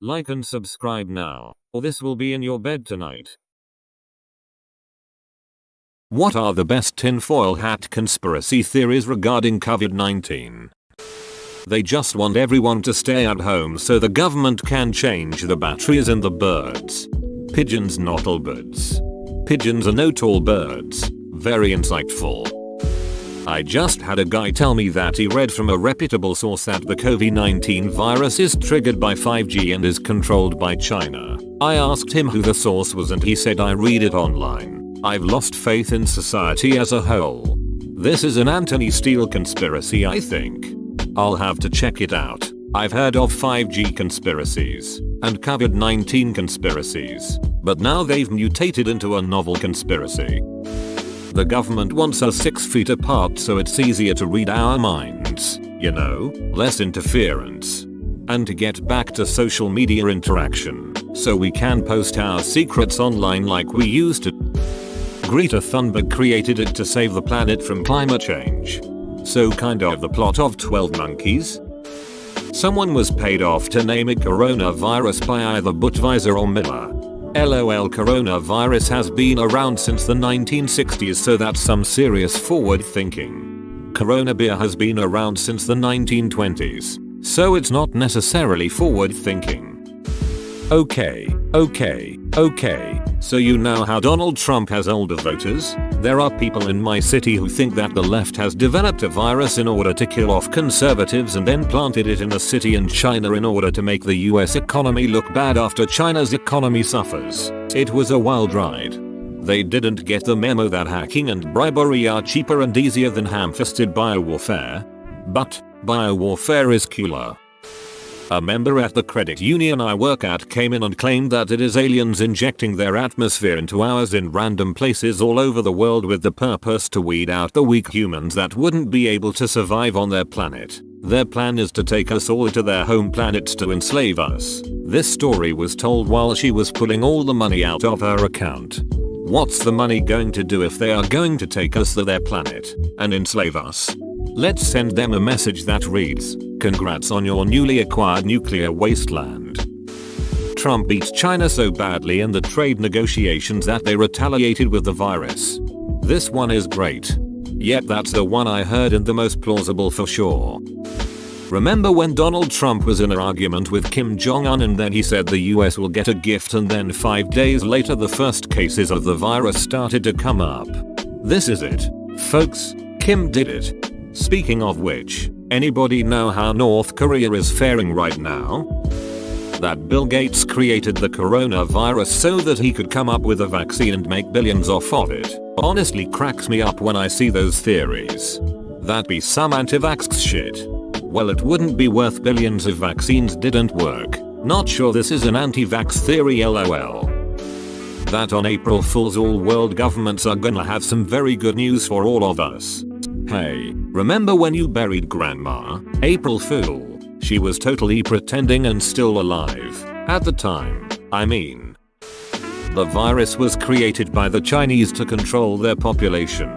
Like and subscribe now, or this will be in your bed tonight. What are the best tinfoil hat conspiracy theories regarding COVID-19? They just want everyone to stay at home so the government can change the batteries in the birds. Pigeons, not all birds. Pigeons are not all birds. Very insightful. I just had a guy tell me that he read from a reputable source that the Covid-19 virus is triggered by 5G and is controlled by China. I asked him who the source was and he said I read it online. I've lost faith in society as a whole. This is an Anthony Steele conspiracy, I think. I'll have to check it out. I've heard of 5G conspiracies and COVID-19 conspiracies, but now they've mutated into a novel conspiracy. The government wants us 6 feet apart so it's easier to read our minds, you know, less interference. And to get back to social media interaction, so we can post our secrets online like we used to. Greta Thunberg created it to save the planet from climate change. So kind of the plot of 12 Monkeys. Someone was paid off to name it coronavirus by either Budweiser or Miller. LOL, coronavirus has been around since the 1960s, so that's some serious forward thinking. Corona beer has been around since the 1920s, so it's not necessarily forward thinking. Okay. So you know how Donald Trump has older voters? There are people in my city who think that the left has developed a virus in order to kill off conservatives and then planted it in a city in China in order to make the US economy look bad after China's economy suffers. It was a wild ride. They didn't get the memo that hacking and bribery are cheaper and easier than ham-fisted biowarfare. But biowarfare is cooler. A member at the credit union I work at came in and claimed that it is aliens injecting their atmosphere into ours in random places all over the world with the purpose to weed out the weak humans that wouldn't be able to survive on their planet. Their plan is to take us all to their home planets to enslave us. This story was told while she was pulling all the money out of her account. What's the money going to do if they are going to take us to their planet and enslave us? Let's send them a message that reads, "Congrats on your newly acquired nuclear wasteland." Trump beat China so badly in the trade negotiations that they retaliated with the virus. This one is great. Yet that's the one I heard and the most plausible for sure. Remember when Donald Trump was in an argument with Kim Jong-un and then he said the US will get a gift, and then 5 days later the first cases of the virus started to come up? This is it, folks. Kim did it. Speaking of which, anybody know how North Korea is faring right now? That Bill Gates created the coronavirus so that he could come up with a vaccine and make billions off of it honestly cracks me up when I see those theories. That be some anti-vax shit. Well, it wouldn't be worth billions if vaccines didn't work. Not sure this is an anti-vax theory, lol. That on April Fools all world governments are gonna have some very good news for all of us. Hey, remember when you buried Grandma? April Fool. She was totally pretending and still alive. At the time, I mean. The virus was created by the Chinese to control their population.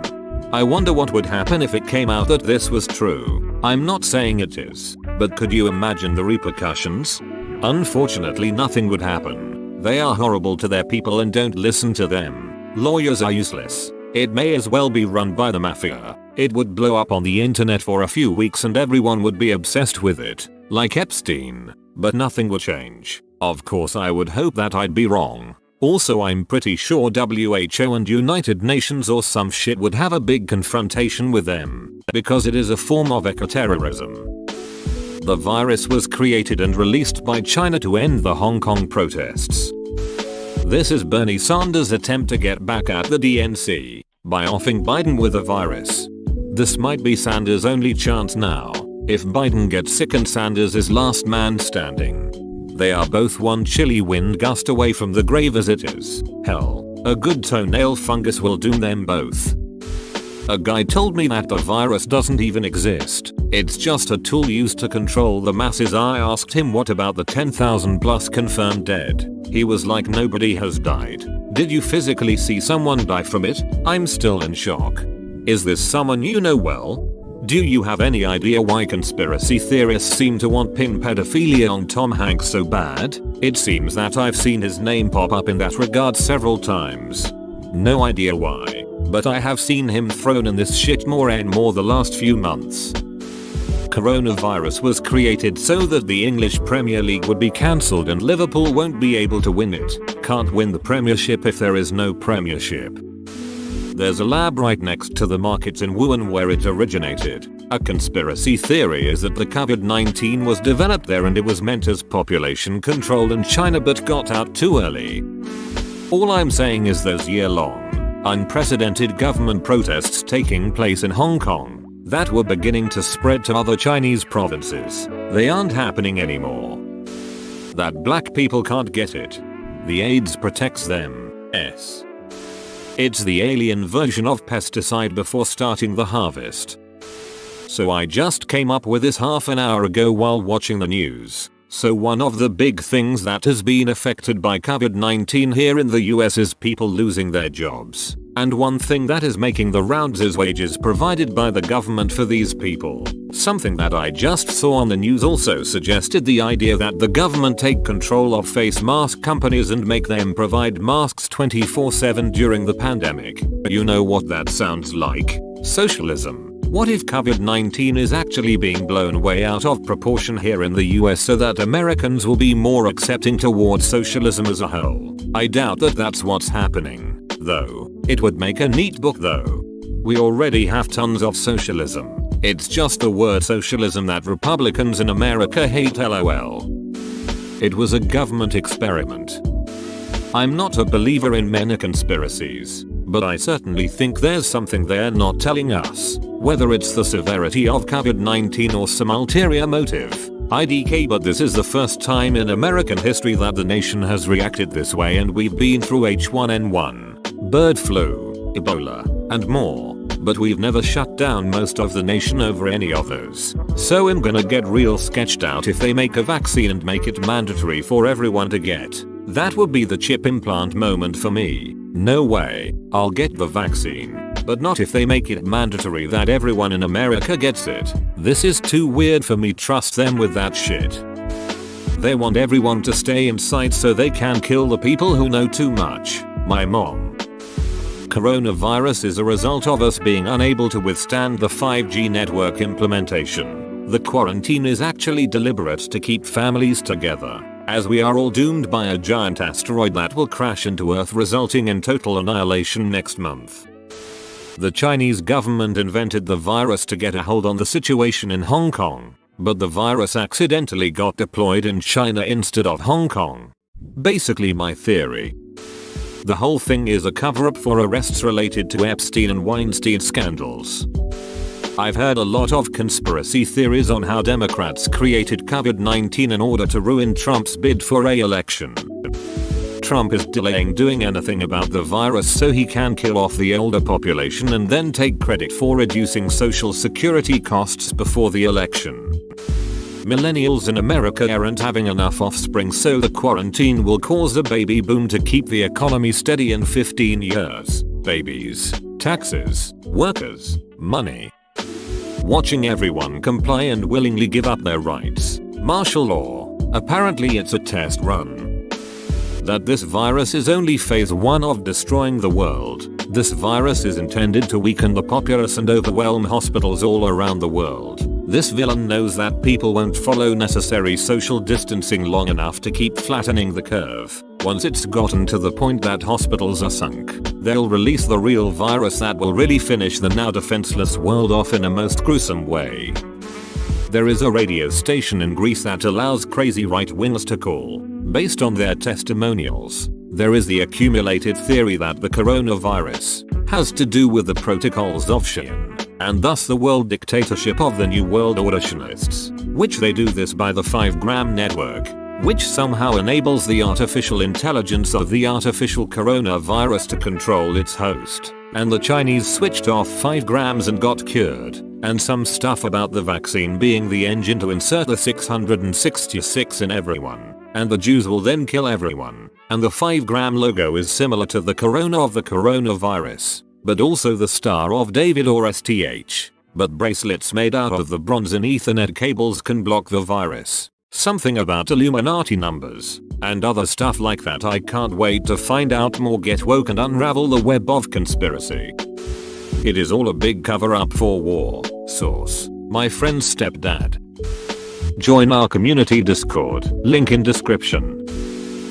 I wonder what would happen if it came out that this was true. I'm not saying it is, but could you imagine the repercussions? Unfortunately, nothing would happen. They are horrible to their people and don't listen to them. Lawyers are useless. It may as well be run by the mafia. It would blow up on the internet for a few weeks and everyone would be obsessed with it, like Epstein, but nothing would change. Of course, I would hope that I'd be wrong. Also, I'm pretty sure WHO and United Nations or some shit would have a big confrontation with them, because it is a form of ecoterrorism. The virus was created and released by China to end the Hong Kong protests. This is Bernie Sanders' attempt to get back at the DNC by offing Biden with a virus. This might be Sanders' only chance now, if Biden gets sick and Sanders is last man standing. They are both one chilly wind gust away from the grave as it is. Hell, a good toenail fungus will doom them both. A guy told me that the virus doesn't even exist. It's just a tool used to control the masses. I asked him what about the 10,000 plus confirmed dead. He was like, nobody has died. Did you physically see someone die from it? I'm still in shock. Is this someone you know well? Do you have any idea why conspiracy theorists seem to want pin pedophilia on Tom Hanks so bad? It seems that I've seen his name pop up in that regard several times. No idea why, but I have seen him thrown in this shit more and more the last few months. Coronavirus was created so that the English Premier League would be cancelled and Liverpool won't be able to win it. Can't win the Premiership if there is no Premiership. There's a lab right next to the markets in Wuhan where it originated. A conspiracy theory is that the Covid-19 was developed there and it was meant as population control in China but got out too early. All I'm saying is those year-long, unprecedented government protests taking place in Hong Kong that were beginning to spread to other Chinese provinces, they aren't happening anymore. That black people can't get it. The AIDS protects them. It's the alien version of pesticide before starting the harvest. So I just came up with this half an hour ago while watching the news. So one of the big things that has been affected by Covid-19 here in the US is people losing their jobs. And one thing that is making the rounds is wages provided by the government for these people. Something that I just saw on the news also suggested the idea that the government take control of face mask companies and make them provide masks 24/7 during the pandemic. You know what that sounds like? Socialism. What if Covid-19 is actually being blown way out of proportion here in the US so that Americans will be more accepting towards socialism as a whole? I doubt that that's what's happening, though. It would make a neat book though. We already have tons of socialism. It's just the word socialism that Republicans in America hate, lol. It was a government experiment. I'm not a believer in many conspiracies, but I certainly think there's something they're not telling us. Whether it's the severity of Covid-19 or some ulterior motive, IDK, but this is the first time in American history that the nation has reacted this way, and we've been through H1N1, bird flu, Ebola, and more, but we've never shut down most of the nation over any of those. So I'm gonna get real sketched out if they make a vaccine and make it mandatory for everyone to get. That would be the chip implant moment for me. No way, I'll get the vaccine. But not if they make it mandatory that everyone in America gets it. This is too weird for me, trust them with that shit. They want everyone to stay inside so they can kill the people who know too much. My mom. Coronavirus is a result of us being unable to withstand the 5G network implementation. The quarantine is actually deliberate to keep families together, as we are all doomed by a giant asteroid that will crash into Earth, resulting in total annihilation next month. The Chinese government invented the virus to get a hold on the situation in Hong Kong, but the virus accidentally got deployed in China instead of Hong Kong. Basically my theory. The whole thing is a cover-up for arrests related to Epstein and Weinstein scandals. I've heard a lot of conspiracy theories on how Democrats created Covid-19 in order to ruin Trump's bid for re-election. Trump is delaying doing anything about the virus so he can kill off the older population and then take credit for reducing social security costs before the election. Millennials in America aren't having enough offspring, so the quarantine will cause a baby boom to keep the economy steady in 15 years. Babies, taxes, workers, money. Watching everyone comply and willingly give up their rights. Martial law. Apparently it's a test run. That this virus is only phase 1 of destroying the world. This virus is intended to weaken the populace and overwhelm hospitals all around the world. This villain knows that people won't follow necessary social distancing long enough to keep flattening the curve. Once it's gotten to the point that hospitals are sunk, they'll release the real virus that will really finish the now defenseless world off in a most gruesome way. There is a radio station in Greece that allows crazy right-wingers to call. Based on their testimonials, there is the accumulated theory that the coronavirus has to do with the protocols of Xi'an, and thus the world dictatorship of the New World Orderionists, which they do this by the 5-gram network, which somehow enables the artificial intelligence of the artificial coronavirus to control its host. And the Chinese switched off 5 grams and got cured. And some stuff about the vaccine being the engine to insert the 666 in everyone. And the Jews will then kill everyone. And the 5-gram logo is similar to the corona of the coronavirus, but also the Star of David or STH. But bracelets made out of the bronze and Ethernet cables can block the virus. Something about Illuminati numbers. and other stuff like that. I can't wait to find out more, get woke and unravel the web of conspiracy. It is all a big cover up for war. Source: my friend's stepdad. Join our community Discord, link in description.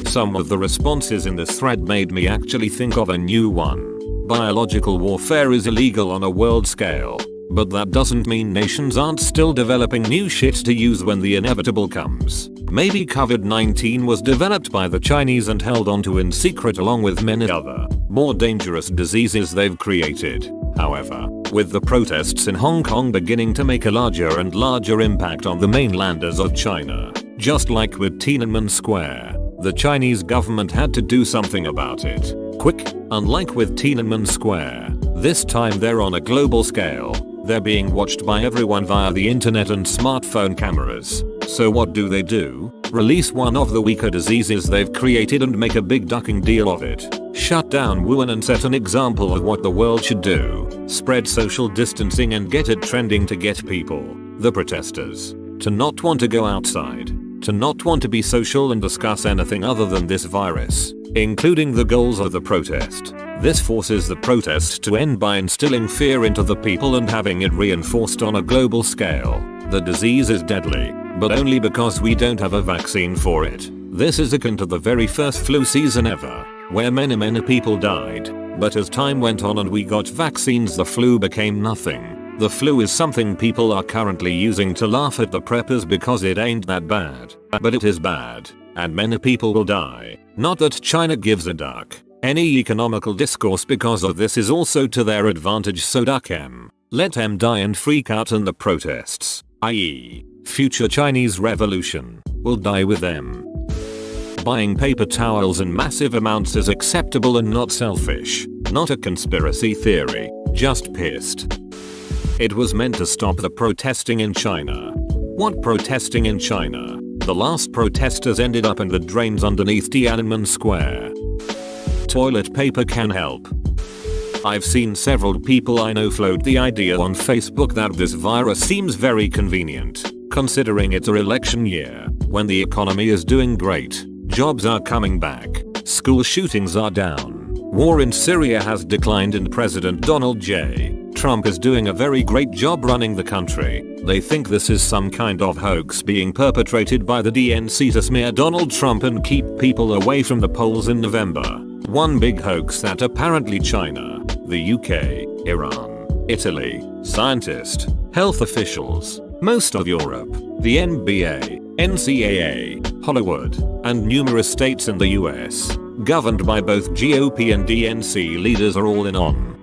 Some of the responses in this thread made me actually think of a new one. Biological warfare is illegal on a world scale, but that doesn't mean nations aren't still developing new shit to use when the inevitable comes. Maybe Covid-19 was developed by the Chinese and held onto in secret along with many other, more dangerous diseases they've created. However, with the protests in Hong Kong beginning to make a larger and larger impact on the mainlanders of China, just like with Tiananmen Square, the Chinese government had to do something about it. Quick. Unlike with Tiananmen Square, this time they're on a global scale. They're being watched by everyone via the internet and smartphone cameras. So what do? Release one of the weaker diseases they've created and make a big ducking deal of it. Shut down Wuhan and set an example of what the world should do. Spread social distancing and get it trending to get people, the protesters, to not want to go outside, to not want to be social and discuss anything other than this virus, including the goals of the protest. This forces the protest to end by instilling fear into the people and having it reinforced on a global scale. The disease is deadly, but only because we don't have a vaccine for it. This is akin to the very first flu season ever, where many people died, but as time went on and we got vaccines, the flu became nothing. The flu is something people are currently using to laugh at the preppers because it ain't that bad. But it is bad, and many people will die. Not that China gives a duck. Any economical discourse because of this is also to their advantage, so duck 'em. Let 'em die and freak out, and the protests, i.e., future Chinese revolution, will die with them. Buying paper towels in massive amounts is acceptable and not selfish. Not a conspiracy theory, just pissed. It was meant to stop the protesting in China. What protesting in China? The last protesters ended up in the drains underneath Tiananmen Square. Toilet paper can help. I've seen several people I know float the idea on Facebook that this virus seems very convenient, considering it's our election year, when the economy is doing great, jobs are coming back, school shootings are down, war in Syria has declined, and President Donald J. Trump is doing a very great job running the country. They think this is some kind of hoax being perpetrated by the DNC to smear Donald Trump and keep people away from the polls in November. One big hoax that apparently China, the UK, Iran, Italy, scientists, health officials, most of Europe, the NBA, NCAA, Hollywood, and numerous states in the US, governed by both GOP and DNC leaders, are all in on.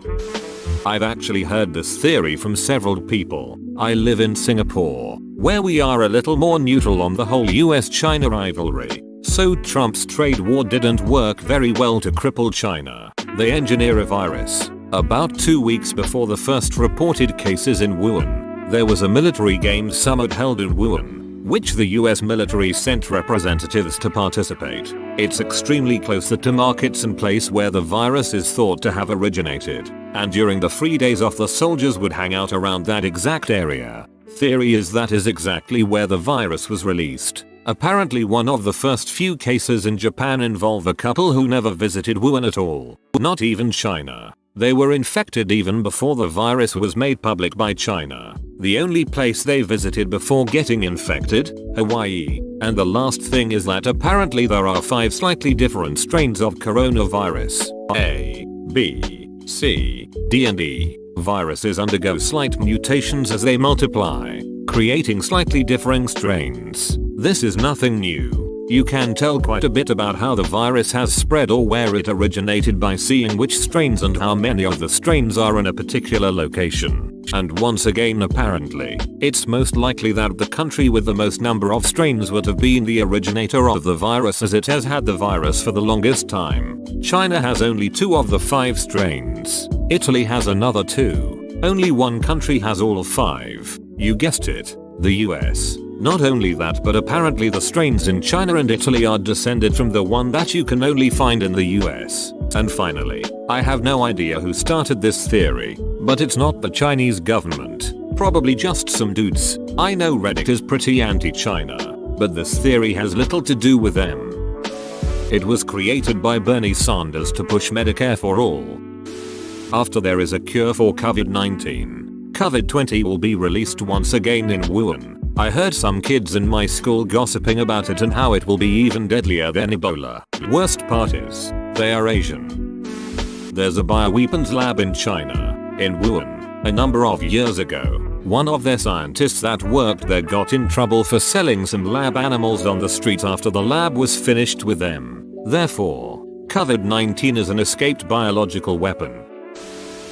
I've actually heard this theory from several people. I live in Singapore, where we are a little more neutral on the whole US-China rivalry. So Trump's trade war didn't work very well to cripple China. They engineer a virus. About 2 weeks before the first reported cases in Wuhan, there was a military games summit held in Wuhan, which the US military sent representatives to participate. It's extremely close to markets and place where the virus is thought to have originated, and during the free days off the soldiers would hang out around that exact area. Theory is that is exactly where the virus was released. Apparently one of the first few cases in Japan involve a couple who never visited Wuhan at all, not even China. They were infected even before the virus was made public by China. The only place they visited before getting infected, Hawaii. And the last thing is that apparently there are 5 slightly different strains of coronavirus. A, B, C, D and E. Viruses undergo slight mutations as they multiply, creating slightly differing strains. This is nothing new. You can tell quite a bit about how the virus has spread or where it originated by seeing which strains and how many of the strains are in a particular location. And once again, apparently, it's most likely that the country with the most number of strains would have been the originator of the virus, as it has had the virus for the longest time. China has only 2 of the 5 strains. Italy has another 2. Only one country has all 5. You guessed it, the US. Not only that, but apparently the strains in China and Italy are descended from the one that you can only find in the US. And finally, I have no idea who started this theory, but it's not the Chinese government. Probably just some dudes. I know Reddit is pretty anti-China, but this theory has little to do with them. It was created by Bernie Sanders to push Medicare for all. After there is a cure for Covid-19, Covid-20 will be released once again in Wuhan. I heard some kids in my school gossiping about it and how it will be even deadlier than Ebola. Worst part is, they are Asian. There's a bioweapons lab in China, in Wuhan. A number of years ago, one of their scientists that worked there got in trouble for selling some lab animals on the street after the lab was finished with them. Therefore, Covid-19 is an escaped biological weapon.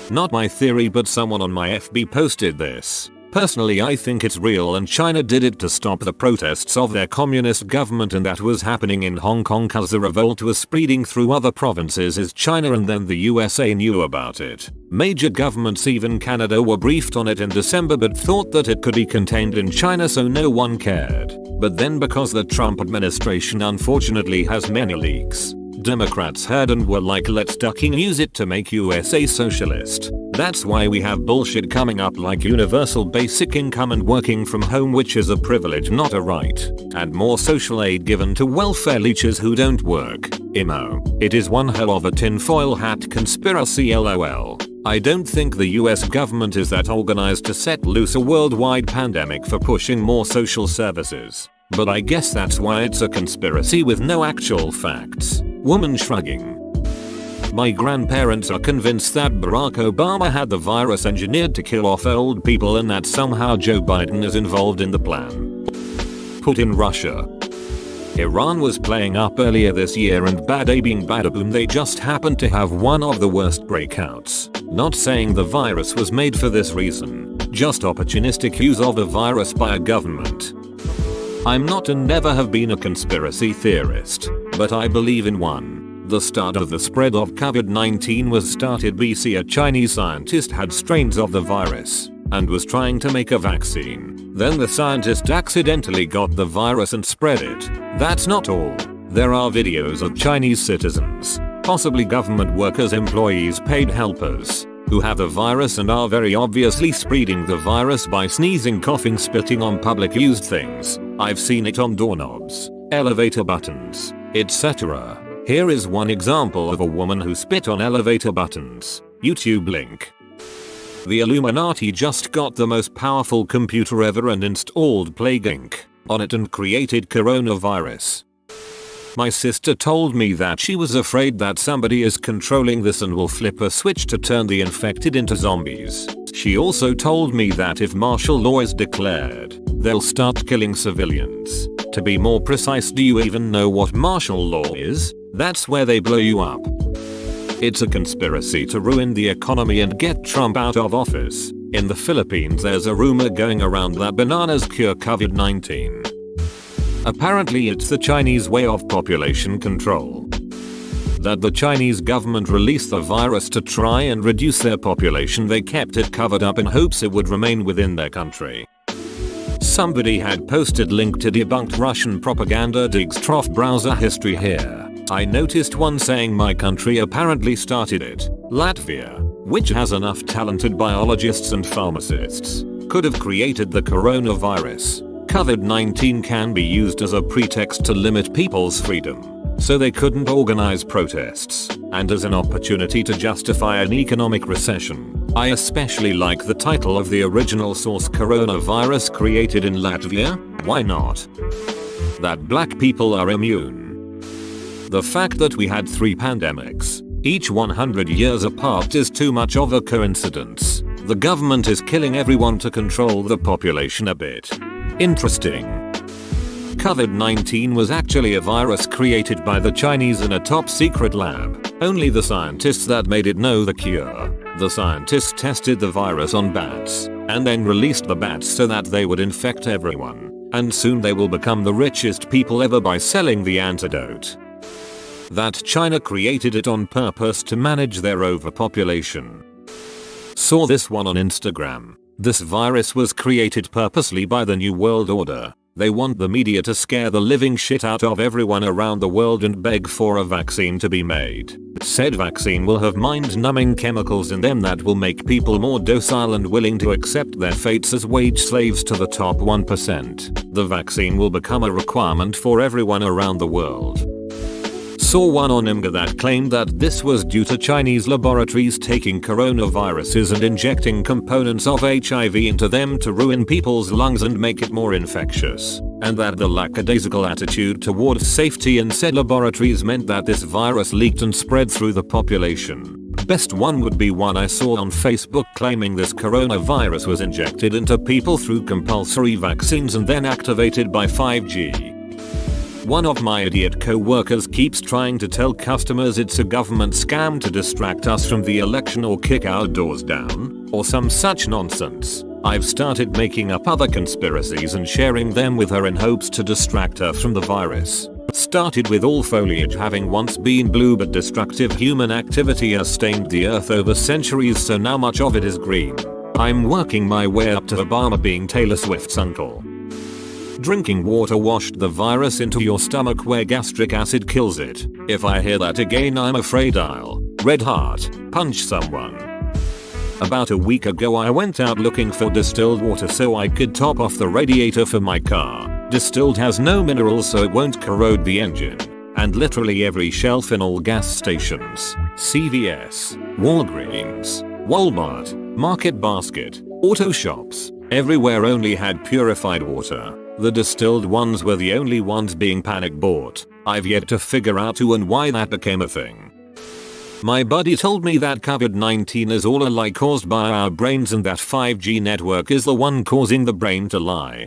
Not my theory, but someone on my FB posted this. Personally, I think it's real and China did it to stop the protests of their communist government, and that was happening in Hong Kong cause the revolt was spreading through other provinces as China, and then the USA knew about it. Major governments, even Canada, were briefed on it in December but thought that it could be contained in China, so no one cared. But then, because the Trump administration unfortunately has many leaks, Democrats heard and were like, let's ducking use it to make USA socialist. That's why we have bullshit coming up like universal basic income and working from home, which is a privilege not a right, and more social aid given to welfare leeches who don't work. Imo. It is one hell of a tinfoil hat conspiracy, lol. I don't think the US government is that organized to set loose a worldwide pandemic for pushing more social services. But I guess that's why it's a conspiracy with no actual facts. Woman shrugging. My grandparents are convinced that Barack Obama had the virus engineered to kill off old people and that somehow Joe Biden is involved in the plan. Putin, Russia. Iran was playing up earlier this year and bada bing bada boom, they just happened to have one of the worst breakouts. Not saying the virus was made for this reason, just opportunistic use of the virus by a government. I'm not and never have been a conspiracy theorist, but I believe in one. The start of the spread of Covid-19 was started BC. A Chinese scientist had strains of the virus and was trying to make a vaccine. Then the scientist accidentally got the virus and spread it. That's not all. There are videos of Chinese citizens, possibly government workers, employees, paid helpers, who have the virus and are very obviously spreading the virus by sneezing, coughing, spitting on public used things. I've seen it on doorknobs, elevator buttons, etc. Here is one example of a woman who spit on elevator buttons. YouTube link. The Illuminati just got the most powerful computer ever and installed Plague Inc. on it and created coronavirus. My sister told me that she was afraid that somebody is controlling this and will flip a switch to turn the infected into zombies. She also told me that if martial law is declared, they'll start killing civilians. To be more precise, do you even know what martial law is? That's where they blow you up. It's a conspiracy to ruin the economy and get Trump out of office. In the Philippines, there's a rumor going around that bananas cure Covid-19. Apparently it's the Chinese way of population control. That the Chinese government released the virus to try and reduce their population. They kept it covered up in hopes it would remain within their country. Somebody had posted link to debunked Russian propaganda digs trough browser history here. I noticed one saying my country apparently started it. Latvia, which has enough talented biologists and pharmacists, could have created the coronavirus. Covid-19 can be used as a pretext to limit people's freedom, so they couldn't organize protests, and as an opportunity to justify an economic recession. I especially like the title of the original source, coronavirus created in Latvia. Why not? That black people are immune. The fact that we had 3 pandemics, each 100 years apart, is too much of a coincidence. The government is killing everyone to control the population a bit. Interesting. Covid-19 was actually a virus created by the Chinese in a top secret lab. Only the scientists that made it know the cure. The scientists tested the virus on bats, and then released the bats so that they would infect everyone. And soon they will become the richest people ever by selling the antidote. That China created it on purpose to manage their overpopulation. Saw this one on Instagram. This virus was created purposely by the New World Order. They want the media to scare the living shit out of everyone around the world and beg for a vaccine to be made. Said vaccine will have mind-numbing chemicals in them that will make people more docile and willing to accept their fates as wage slaves to the top 1%. The vaccine will become a requirement for everyone around the world. Saw one on Imgur that claimed that this was due to Chinese laboratories taking coronaviruses and injecting components of HIV into them to ruin people's lungs and make it more infectious, and that the lackadaisical attitude towards safety in said laboratories meant that this virus leaked and spread through the population. Best one would be one I saw on Facebook claiming this coronavirus was injected into people through compulsory vaccines and then activated by 5G. One of my idiot co-workers keeps trying to tell customers it's a government scam to distract us from the election or kick our doors down, or some such nonsense. I've started making up other conspiracies and sharing them with her in hopes to distract her from the virus. Started with all foliage having once been blue, but destructive human activity has stained the earth over centuries, so now much of it is green. I'm working my way up to Obama being Taylor Swift's uncle. Drinking water washed the virus into your stomach where gastric acid kills it. If I hear that again, I'm afraid I'll red heart punch someone. About a week ago I went out looking for distilled water so I could top off the radiator for my car. Distilled has no minerals so it won't corrode the engine. And literally every shelf in all gas stations, CVS, Walgreens, Walmart, Market Basket, auto shops, everywhere only had purified water. The distilled ones were the only ones being panic bought. I've yet to figure out who and why that became a thing. My buddy told me that Covid-19 is all a lie caused by our brains and that 5G network is the one causing the brain to lie.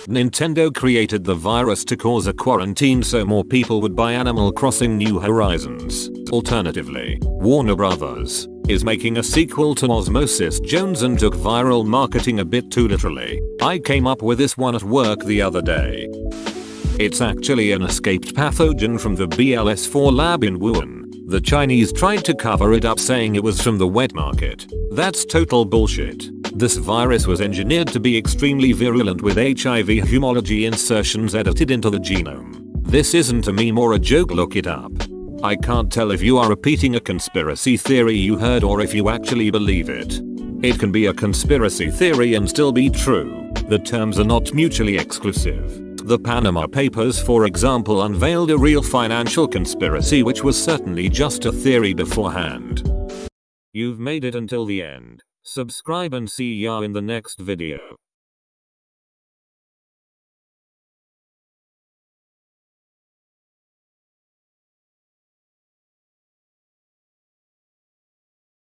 Nintendo created the virus to cause a quarantine so more people would buy Animal Crossing New Horizons. Alternatively, Warner Brothers is making a sequel to Osmosis Jones and took viral marketing a bit too literally. I came up with this one at work the other day. It's actually an escaped pathogen from the BLS4 lab in Wuhan. The Chinese tried to cover it up saying it was from the wet market. That's total bullshit. This virus was engineered to be extremely virulent with HIV homology insertions edited into the genome. This isn't a meme or a joke, look it up. I can't tell if you are repeating a conspiracy theory you heard or if you actually believe it. It can be a conspiracy theory and still be true. The terms are not mutually exclusive. The Panama Papers, for example, unveiled a real financial conspiracy which was certainly just a theory beforehand. You've made it until the end. Subscribe and see ya in the next video.